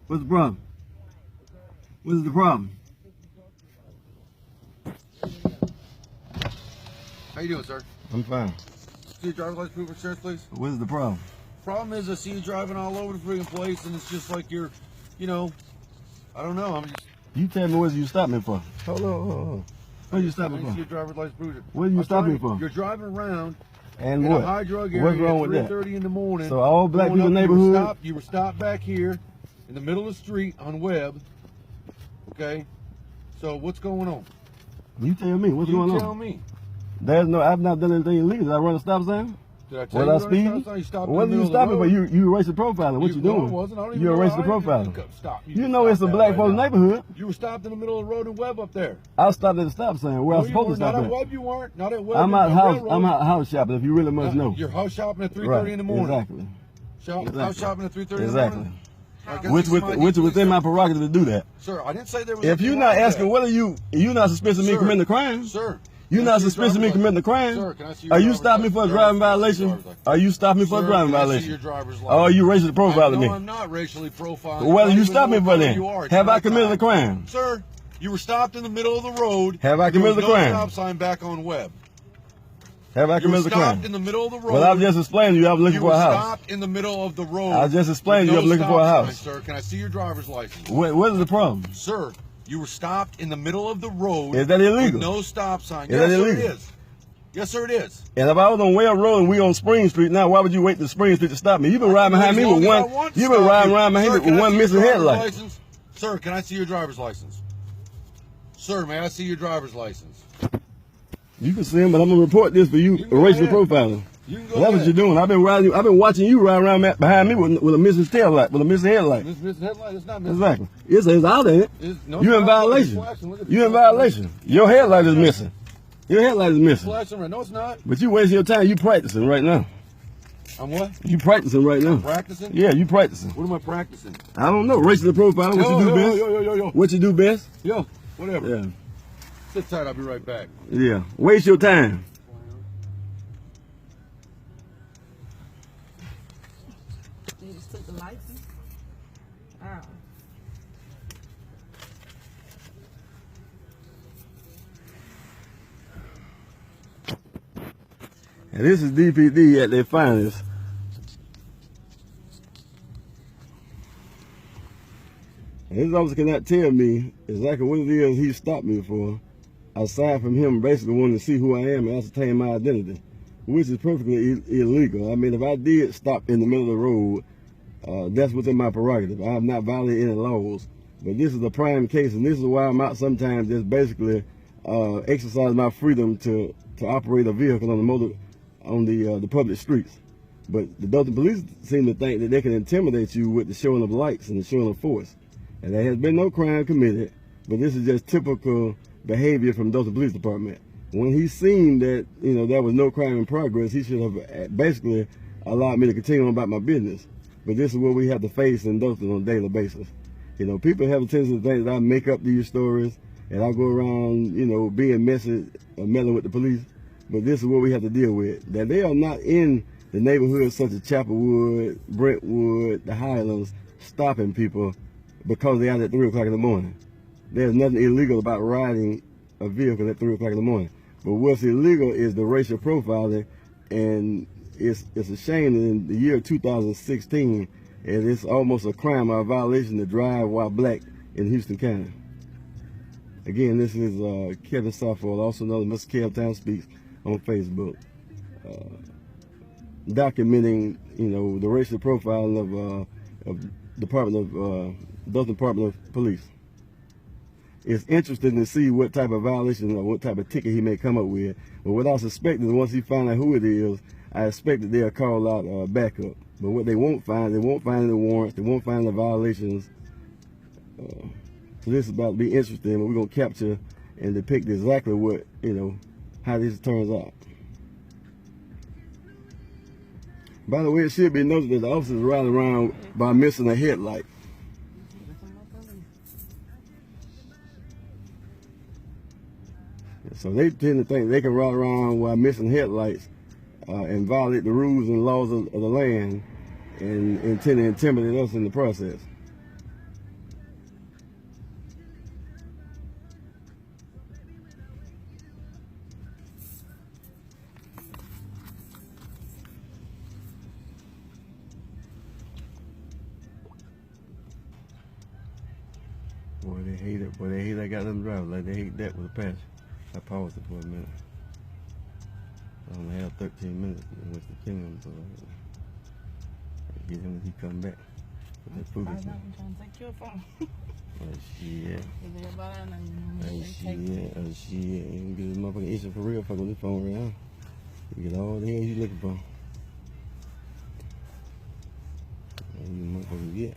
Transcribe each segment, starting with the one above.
What's the problem? What is the problem? How you doing, sir? I'm fine. See your driver's license, proof of insurance, please. What is the problem? Problem is, I see you driving all over the freaking place, and it's just like you're, you know, I don't know. I'm just. You tell me what you stopped me for. Hold on. What you stopped me for? See your driver's license, proof. What are you stopping me for? You're driving around. And in what? A high drug area. What's wrong with that? 3:30 in the morning. So all black people neighborhood. You were stopped back here in the middle of the street on Webb. Okay. So what's going on? You tell me what's going on. You tell me. There's no. I've not done anything illegal. Did I run a stop sign? Did I tell you? I speed? What did you stop me for? You racist profiling. What you doing? No, it wasn't. I don't even You're a know. racist profiler. Stop. You know it's a black folks neighborhood. You were stopped in the middle of the road in Webb up there. I stopped at the stop sign where I was supposed to stop at. at. Not at Webb you weren't. Not at Webb. I'm out house shopping if you really must know. You're house shopping at 3:30 in the morning. Exactly. House shopping at 3:30 in the morning. Exactly. Which was within my prerogative to do that. Sir, I didn't say there was. If you're not asking whether you're not suspecting me committing a crime. Sir. You're not suspecting me committing a crime? Sir, can I see are you stopping me for a driving violation? Are you stopping me for a driving violation? Or are you racially profiling me? No, I'm not racially profiling. Well, whether you stop me for that, have I committed a crime? Sir, you were stopped in the middle of the road. Have I committed a crime? There was no stop sign back on Webb. Have I committed a crime? Stopped in the middle of the road. Well, I've just explained to you I was looking for a house. You were stopped in the middle of the road. I just explained to you I was looking for a house. Sir, can I see your driver's license? What is the problem? Sir, you were stopped in the middle of the road. Is that illegal? With no stop sign. Is that illegal? Sir, it is. Yes, sir, it is. And if I was on Webb Road and we on Spring Street now, why would you wait to Spring Street to stop me? You've been riding behind me with one. You've been riding around behind me with one missing headlight. Sir, can I see your driver's license? Sir, may I see your driver's license? You can see him, but I'm gonna report this for you racial profiling. That's what you're doing. I've been watching you ride around behind me with a missing tail light, with a missing headlight. Missing headlight? It's not missing. Exactly. It's out there. You in violation. You in violation. Your headlight is missing. Your headlight is missing. Flashing right. No, it's not. But you wasting your time. You practicing right now. I'm what? You practicing right now. I'm practicing? Yeah, you practicing. What am I practicing? I don't know. Racial profiling. What you do best? What you do best? Yo, whatever. Yeah. Sit tight. I'll be right back. Yeah. Waste your time. You just took the license? Oh. And this is DPD at their finest. And this officer cannot tell me exactly what it is he stopped me for, aside from him basically wanting to see who I am and ascertain my identity, which is perfectly illegal. I mean, if I did stop in the middle of the road, that's within my prerogative. I have not violated any laws. But this is a prime case, and this is why I'm out sometimes just basically exercise my freedom to operate a vehicle on the public streets. But the Dothan police seem to think that they can intimidate you with the showing of lights and the showing of force. And there has been no crime committed, but this is just typical behavior from Dothan Police Department. When he seen that, there was no crime in progress, he should have basically allowed me to continue on about my business. But this is what we have to face in Dothan on a daily basis. People have a tendency to think that I make up these stories and I go around, being messy, meddling with the police. But this is what we have to deal with. That they are not in the neighborhoods such as Chapelwood, Brentwood, the Highlands, stopping people because they're out at 3 o'clock in the morning. There's nothing illegal about riding a vehicle at 3 o'clock in the morning. But what's illegal is the racial profiling, and it's a shame that in the year 2016, and it's almost a crime or a violation to drive while black in Houston County. Again, this is Kevin Saffold, also known as Mr. Kev Town Speaks on Facebook, documenting, the racial profiling of Dothan Department of Police. It's interesting to see what type of violation or what type of ticket he may come up with. But what I suspect is once he find out who it is, I expect that they'll call out backup. But what they won't find any warrants, they won't find the violations. So this is about to be interesting, but we're going to capture and depict exactly what, how this turns out. By the way, it should be noted that the officers riding around by missing a headlight. So they tend to think they can ride around while missing headlights and violate the rules and laws of the land and intend to intimidate us in the process. Boy, they hate it. Boy, they hate I got them drivers. Like they hate that with a patch. I paused it for a minute. I only have 13 minutes in which to kill him, so I get him when he come back. With that I'm foolishness. trying to take your phone. Oh shit. Is everybody on Oh there? shit. Oh shit. You get this motherfucking issue for real. Fuck with this phone right now. You get all the hell you looking for. And you motherfuckers get.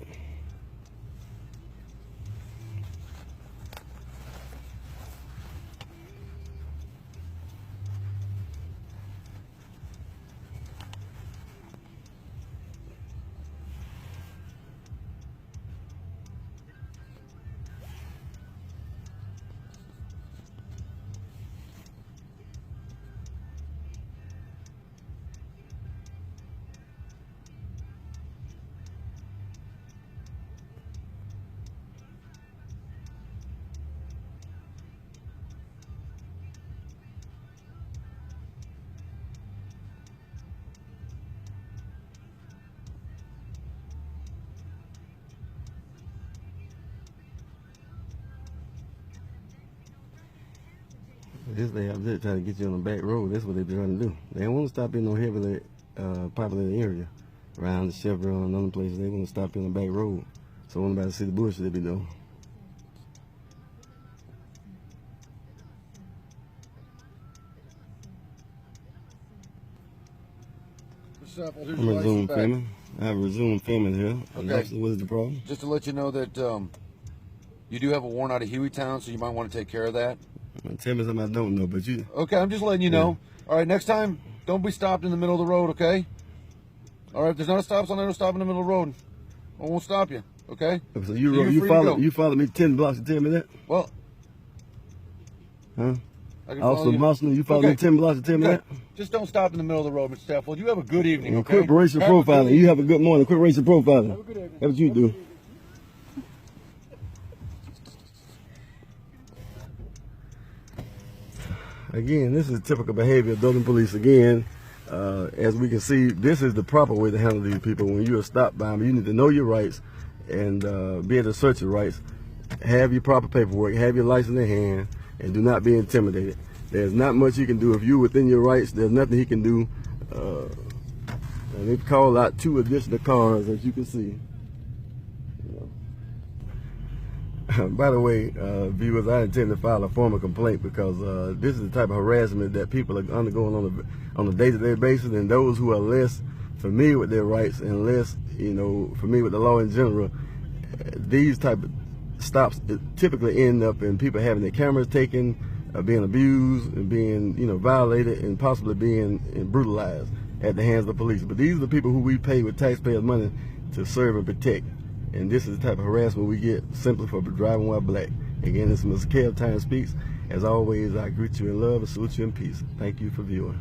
This they have to try to get you on the back road. That's what they're trying to do. They don't want to stop in no heavily populated area around the Chevron and other places. They want to stop you on the back road. So when nobody see the bullshit they be doing. I'm resume filming. I have resumed filming here. Okay. What is the problem? Just to let you know that you do have a warrant out of Hueytown, so you might want to take care of that. Tell me something I don't know, but you. Okay, I'm just letting you know. All right, next time, don't be stopped in the middle of the road, okay? All right, if there's not a stop sign, don't stop in the middle of the road. I won't stop you, okay? So you're you free to go. followed me 10 blocks to tell me that? Well, Huh? I can Also, follow you. Mosner, you followed me 10 blocks to tell me that? Just don't stop in the middle of the road, Mr. Saffold. You have a good evening, And okay? quit racial Have a good profiling. evening. You have a good morning. Quit racial profiling. Have a good evening. That's what you do. Again, this is typical behavior of Dothan police. Again, as we can see, this is the proper way to handle these people. When you are stopped by them, you need to know your rights and be able to search your rights. Have your proper paperwork, have your license in hand, and do not be intimidated. There's not much you can do. If you're within your rights, there's nothing he can do. And they've called out 2 additional cars, as you can see. By the way, viewers, I intend to file a formal complaint because this is the type of harassment that people are undergoing on a day-to-day basis, and those who are less familiar with their rights and less, familiar with the law in general, these type of stops typically end up in people having their cameras taken, being abused, and being, violated, and possibly being brutalized at the hands of the police. But these are the people who we pay with taxpayers' money to serve and protect. And this is the type of harassment we get simply for driving while black. Again, this is Mr. Kev Time Speaks. As always, I greet you in love and salute you in peace. Thank you for viewing.